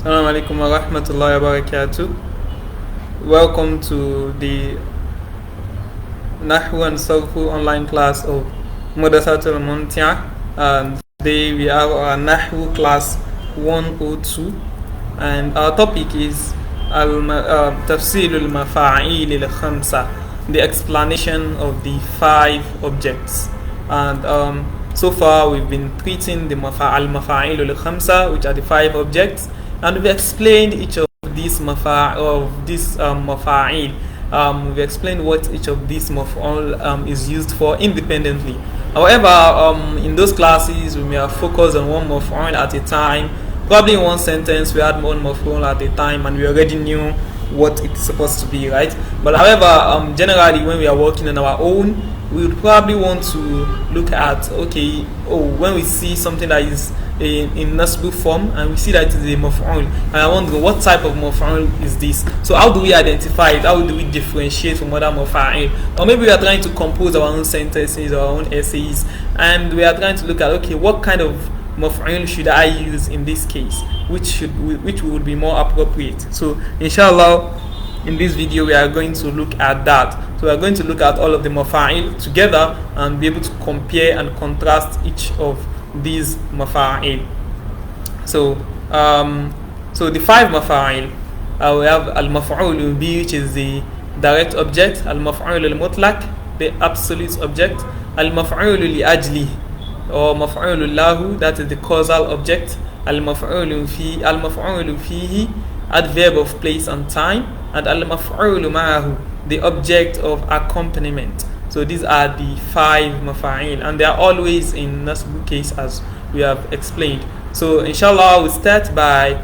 Assalamu alaikum wa rahmatullahi wa barakatuh. Welcome to the Nahw and Sarfu online class of Madrasatul Mumtia. And today we have our Nahw class 102, and our topic is Tafsil al-Mafa'il al-Khamsa, the explanation of the 5 objects. And so far we've been treating the al-Mafa'il al-Khamsa, which are the 5 objects, and we've explained each of these mafa'il. We've explained what each of these maf'ul is used for independently. However, in those classes we may have focused on one maf'ul at a time. Probably in one sentence we had one maf'ul at a time, and we already knew what it's supposed to be, right? But however, generally when we are working on our own, we would probably want to look at, when we see something that is in nasb form and we see that it is a maf'ul, and I wonder what type of maf'ul is this. So how do we identify it? How do we differentiate from other maf'ul? Or maybe we are trying to compose our own sentences or our own essays, and we are trying to look at, what kind of maf'ul should I use in this case, which would be more appropriate. So inshallah, in this video we are going to look at that. So we are going to look at all of the mafa'il together and be able to compare and contrast each of these mafa'il. So the 5 mafa'il, we have al-maf'ul bi, which is the direct object, al-maf'ul al-mutlaq, the absolute object, al-maf'ul li ajli or maf'ul lahu, that is the causal object, al-maf'ul fihi, adverb of place and time, and al-maf'ul ma'ahu, the object of accompaniment. So these are the 5 mafa'il, and they are always in nasb case, as we have explained. So inshallah we'll start by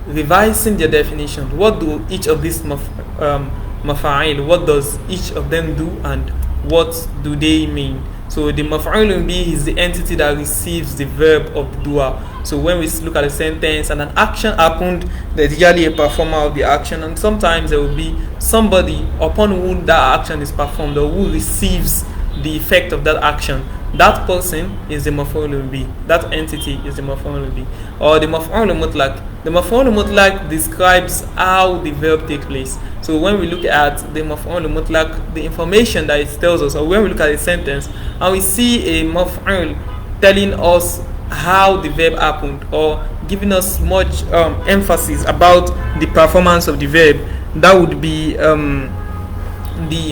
revising their definition. What do each of these mafa'il, what does each of them do, and what do they mean? So the maf'ul bi is the entity that receives the verb of dua. So when we look at a sentence and an action happened, there's usually a performer of the action, and sometimes there will be somebody upon whom that action is performed or who receives the effect of that action. That person is the maf'ul bi. That entity is the maf'ul bi. Or the maf'ul mutlaq. The maf'ul mutlaq describes how the verb takes place. So when we look at the maf'ul mutlaq, the information that it tells us, or when we look at a sentence and we see a maf'ul telling us how the verb happened, or giving us much emphasis about the performance of the verb, that would be the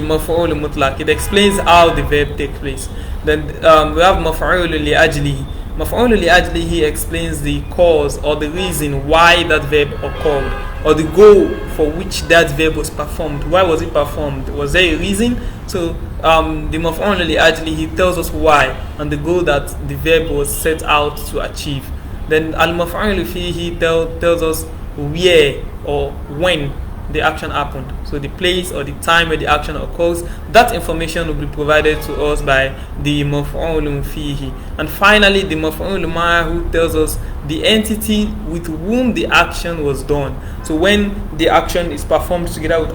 maf'ul mutlaq. It explains how the verb takes place. Then we have maf'ul li ajlihi. Maf'ul li ajlihi explains the cause or the reason why that verb occurred, or the goal for which that verb was performed. Why was it performed? Was there a reason? So the maf'ul li ajlihi tells us why and the goal that the verb was set out to achieve. Then al-maf'ul fihi tells us where or when the action happened. So the place or the time where the action occurs, that information will be provided to us by the maf'ul fihi. And finally, the maf'ul ma'ahu tells us the entity with whom the action was done. So when the action is performed together with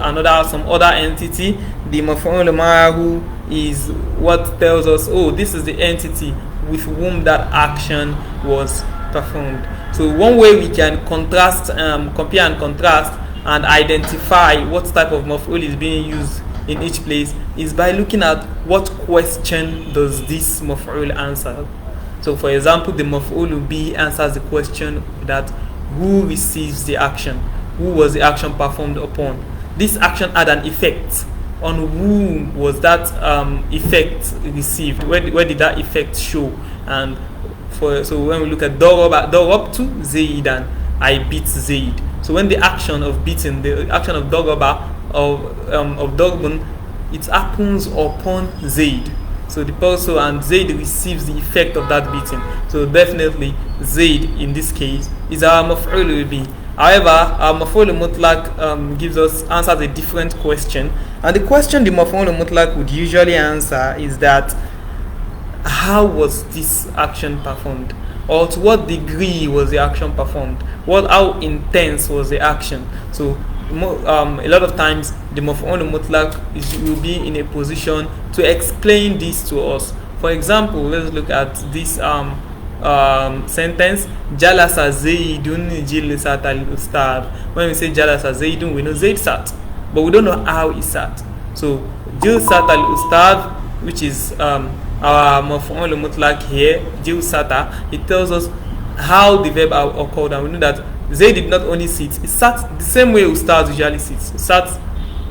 some other entity, the maf'ul ma'ahu is what tells us, this is the entity with whom that action was performed. So one way we can compare and contrast and identify what type of maf'ul is being used in each place is by looking at what question does this maf'ul answer. So for example, the maf'ul bi answers the question that who receives the action, who was the action performed upon. This action had an effect. On whom was that effect received? Where did that effect show? And so when we look at darabtu Zaidan, I beat Zaid. So when the action of beating, the action of daraba, of darbun, it happens upon Zaid. So the person and Zaid receives the effect of that beating. So definitely Zaid in this case is our maf'ul bi. However, our maf'ul mutlaq answers a different question, and the question the maf'ul mutlaq would usually answer is that how was this action performed, or to what degree was the action performed, how intense was the action. So a lot of times the maf'ul mutlaq will be in a position to explain this to us. For example, let's look at this sentence, Jalasa Zaidun Jilisat al-Ustad. When we say Jalasa Zaidun, we know Zaid sat, but we don't know how he sat. So Jilisat al-Ustad, which is our maf'ul mutlaq here, Jilisata, it tells us how the verb occurred, and we know that Zaid did not only sit, he sat the same way Ustad usually sits. He sat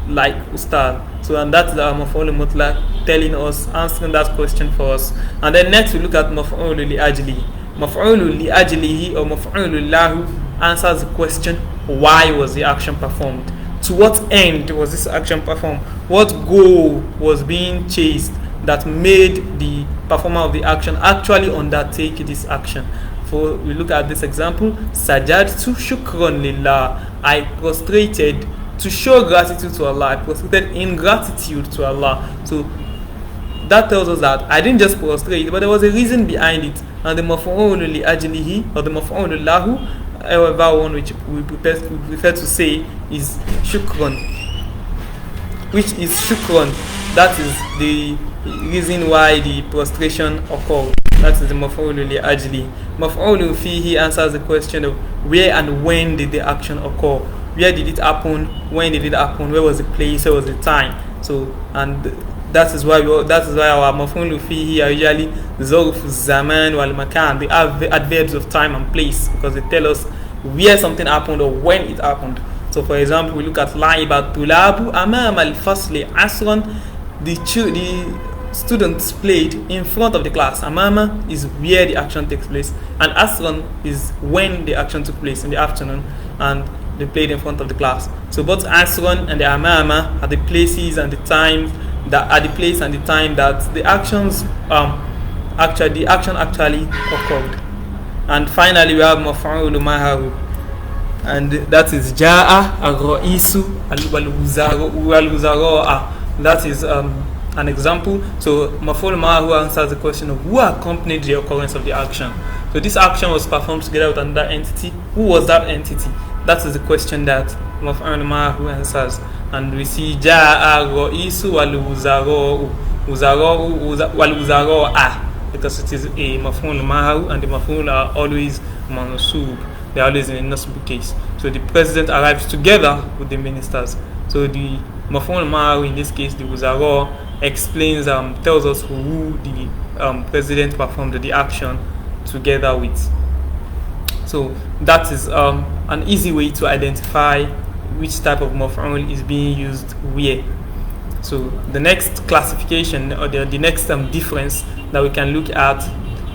like Ustad. So, and that's the maf'ul mutlaq telling us, answering that question for us. And then next we look at maf'ul li ajlihi. Maf'ul li ajlihi or maf'ul lahu answers the question, why was the action performed? To what end was this action performed? What goal was being chased that made the performer of the action actually undertake this action? For we look at this example, sajadtu shukran lillah. I prostrated to show gratitude to Allah. I prostrated in gratitude to Allah. So that tells us that I didn't just prostrate, but there was a reason behind it. And the maf'ul li ajlihi or the maf'ul lahu, however one which we prefer to say, is shukran, which is shukran. That is the reason why the prostration occurred. That is the maf'ul li ajli. Maf'ul fihi answers the question of where and when did the action occur. Where did it happen? When did it happen? Where was the place? Where was the time? So, and that is why our maf'ul fihi are usually zorf, zaman, wal makan. They have the adverbs of time and place because they tell us where something happened or when it happened. So, for example, we look at la'ibat tulabu amam al-fasli asran. The students played in front of the class. Amama is where the action takes place, and asran is when the action took place in the afternoon, and they played in front of the class. So both asran and the amama are the places and the times that are the place and the time that the actions actually occurred. And finally we have maf'ul maharu, and that is jaa ar-ra'isu wal-wuzara. That is an example. So maf'ul maharu answers the question of who accompanied the occurrence of the action. So this action was performed together with another entity. Who was that entity? That is the question that maf'ul maharu answers. And we see jaa ar-ra'isu wal-wuzara because it is a maf'ul maharu, and the maf'ul are always mansub. They are always in a nasb case. So the president arrives together with the ministers. So the maf'ul maharu, in this case the wuzara, explains, tells us who the president performed the action together with. So that is an easy way to identify which type of maf'ul is being used where. So the next classification or the next difference that we can look at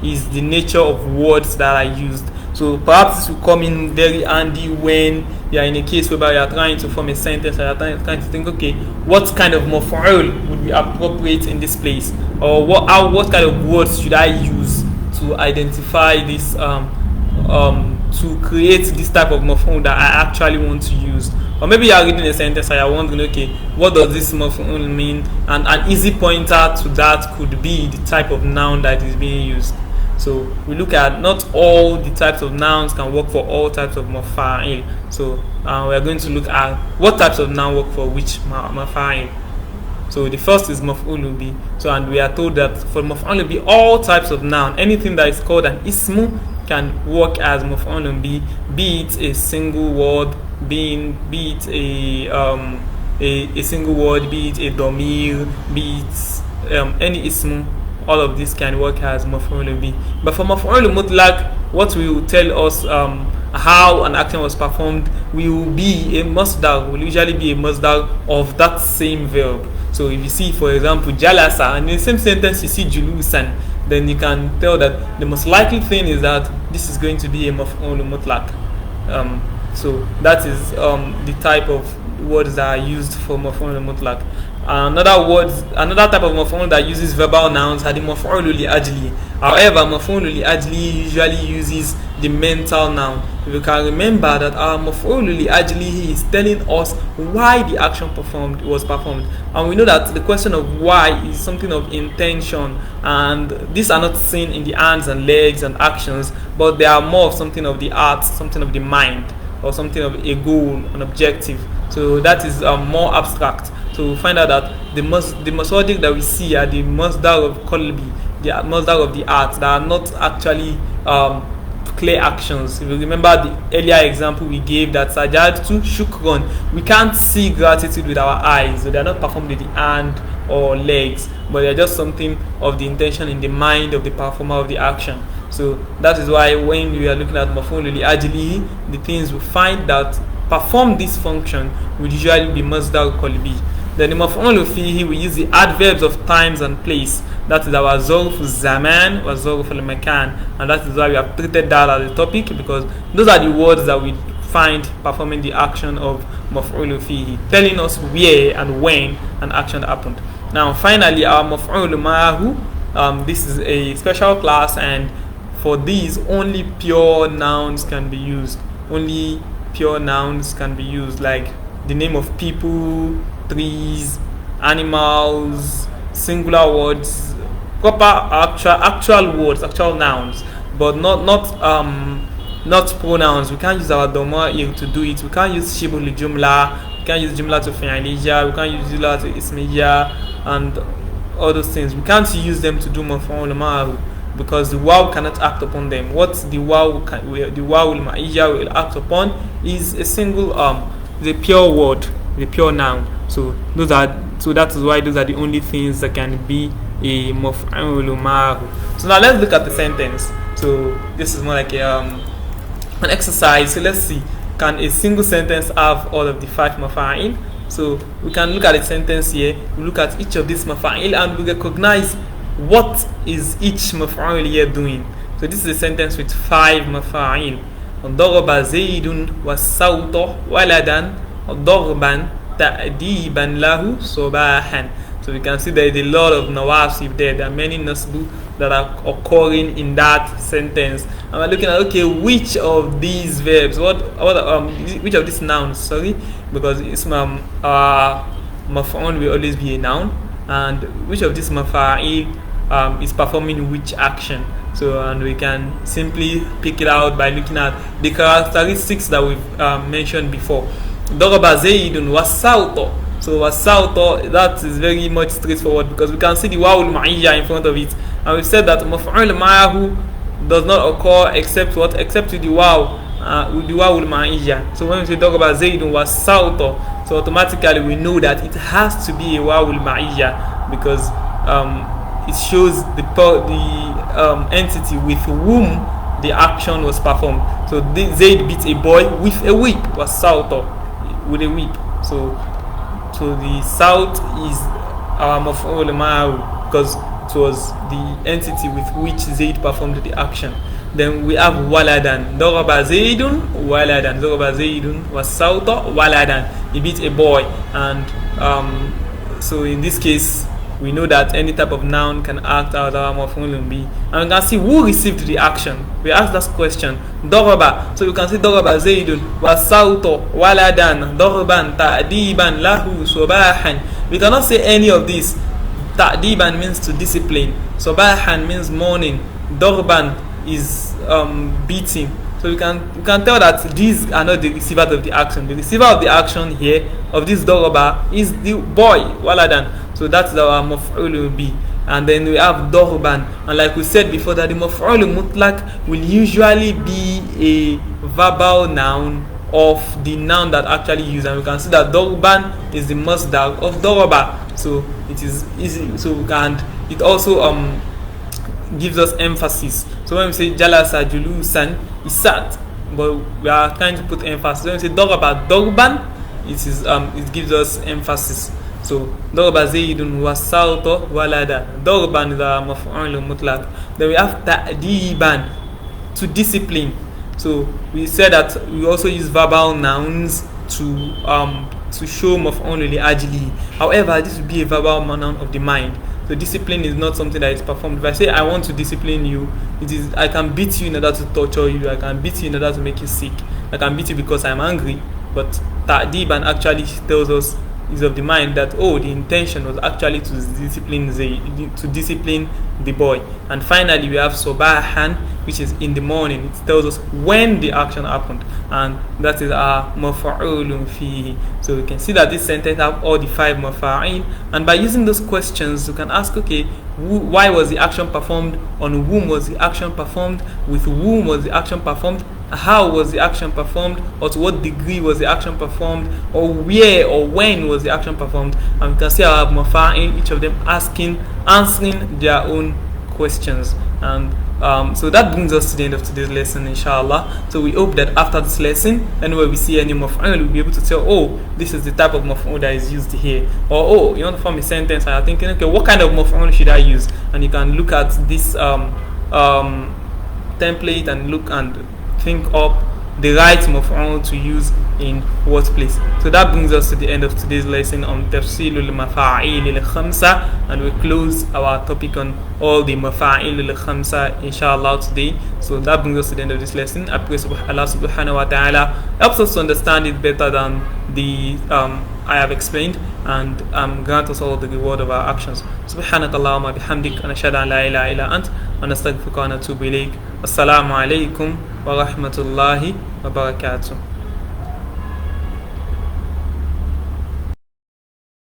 is the nature of words that are used. So perhaps this will come in very handy when you are in a case whereby you are trying to form a sentence, or you are trying to think, okay, what kind of maf'ul would be appropriate in this place, or what kind of words should I use to identify this, to create this type of maf'ul that I actually want to use. Or maybe you are reading a sentence and you are wondering, okay, what does this maf'ul mean? And an easy pointer to that could be the type of noun that is being used. So we look at not all the types of nouns can work for all types of mafa'il. So we are going to look at what types of noun work for which mafa'il. So the first is maf'ul bi. So, and we are told that for maf'ul bi, all types of noun, anything that is called an ismu can work as maf'ul bi, be it a single word, be it a single word, be it a domir, be it any ismu. All of this can work as maf'ul bi. But for maf'ul mutlaq, what will tell us how an action was performed will be a masdar, will usually be a masdar of that same verb. So if you see, for example, jalasa, and in the same sentence you see julusan, then you can tell that the most likely thing is that this is going to be a maf'ul mutlaq. So that is the type of words that are used for maf'ul mutlaq. Another type of maf'ul that uses verbal nouns are the maf'ul li ajli. However, maf'ul li ajli usually uses the mental noun. If you can remember that our maf'ul li ajli is telling us why the action was performed, and we know that the question of why is something of intention, and these are not seen in the hands and legs and actions, but they are more of something of the heart, something of the mind, or something of a goal, an objective. So that is more abstract. So we find out that the masadiq that we see are the masdar of qalbi, the masdar of the heart, that are not actually clear actions. If you remember the earlier example we gave, that sajad to shukran, we can't see gratitude with our eyes, so they are not performed with the hand or legs, but they are just something of the intention in the mind of the performer of the action. So that is why when we are looking at maf'ul li ajlihi, the things we find that perform this function would usually be masdar qalbi. Then the maf'ul fihi, we use the adverbs of times and place. That is our zarf zaman or zarf al-makan, and that is why we have treated that as a topic, because those are the words that we find performing the action of maf'ul fihi, telling us where and when an action happened. Now finally, our maf'ul ma'ahu, this is a special class, and for these only pure nouns can be used. Only pure nouns can be used, like the name of people, trees, animals, singular words, proper actual words, actual nouns, but not pronouns. We can't use our dhama'ir to do it. We can't use shibul jumla, we can't use jumla to fi'aliyya, we can't use jumla to ismiyya, and all those things. We can't use them to do maf'ul ma'ahu, because the waw cannot act upon them. What the waw al-ma'iyya will act upon is a single the pure word, the pure noun. So that is why those are the only things that can be a maf'ul ma'ahu. So now let's look at the sentence. So this is more like an exercise. So let's see, can a single sentence have all of the 5 mafa'il? So we can look at a sentence here, we look at each of these mafa'il, and we recognize what is each maf'ul here doing. So this is a sentence with 5 mafa'il. ضرب زيد والصوت ولدا ضربا تأديبا له صباحا. So we can see there is a lot of nawasib there. There are many nasbu that are occurring in that sentence. And we're looking at, okay, which of these verbs, which of these nouns, sorry, because it's maf'ul will always be a noun, and which of these mafa'il is performing which action. So, and we can simply pick it out by looking at the characteristics that we've mentioned before. Daraba Zaidun wasauto. So wasauto, that is very much straightforward, because we can see the waw al-ma'iyya in front of it, and we've said that maf'ul ma'ahu does not occur except with the waw al-ma'iyya. So when we say Daraba Zaidun wasauto, so automatically we know that it has to be a waw al-ma'iyya, because it shows the entity with whom the action was performed. So Zaid beat a boy with a whip, was sauto, with a whip. So the saut is our maf'ul ma'ahu, because it was the entity with which Zaid performed the action. Then we have waladan. Daraba Zaidun waladan. Daraba Zaidun was sauto waladan. He beat a boy, and so in this case we know that any type of noun can act out our maf'ul bi, and we can see who received the action. We ask that question, daraba. So you can see daraba Zaidun wasauto waladan darban ta'diban lahu subahan. We cannot say any of this. Ta'diban means to discipline, subahan means morning, darban is beating. So you can tell that these are not the receiver of the action. The receiver of the action here of this daraba is the boy waladan. So that's our maf'ul bi. And then we have darban, and like we said before, that the maf'ul mutlaq will usually be a verbal noun of the noun that actually used, and we can see that darban is the masdar of daraba. So it is easy. So it also gives us emphasis. So when we say jalasa julusan, is sat, but we are trying to put emphasis. When we say daraba darban, it gives us emphasis. So daraba Zaidun wasauto walada. Darban is our maf'ul mutlaq. Then we have ta'diban, to discipline. So we said that we also use verbal nouns to show maf'ul li ajli. However, this will be a verbal noun of the mind. So discipline is not something that is performed. If I say I want to discipline you, it is I can beat you in order to torture you. I can beat you in order to make you sick. I can beat you because I'm angry. But ta'diban actually tells us, is of the mind, that the intention was actually to discipline the boy. And finally we have sobahan, which is in the morning. It tells us when the action happened, and that is our maf'ulun fihi. So we can see that this sentence have all the 5 mafa'il, and by using those questions we can ask, okay, why was the action performed, on whom was the action performed, with whom was the action performed, how was the action performed, or to what degree was the action performed, or where or when was the action performed. And we can see our mafa'il, each of them answering their own questions. And so that brings us to the end of today's lesson, inshallah. So we hope that after this lesson, whenever we see any maf'ul, we'll be able to tell, oh, this is the type of maf'ul that is used here, or oh, you want to form a sentence and you're thinking, okay, what kind of maf'ul should I use? And you can look at this template and look and think up the right maf'ul to use in what place. So that brings us to the end of today's lesson on tafsilul mafa'il al-khamsa, and we close our topic on all the mafa'il al-khamsa, inshallah, today. So that brings us to the end of this lesson. I pray Allah subhanahu wa ta'ala helps us to understand it better than the I have explained, and grant us all the reward of our actions. Subhanakallahumma bihamdik, nashhadu an la ilaha illa ant, wa nastaghfiruka wa natubu ilayk. Assalamu alaikum wa rahmatullahi wa barakatuh.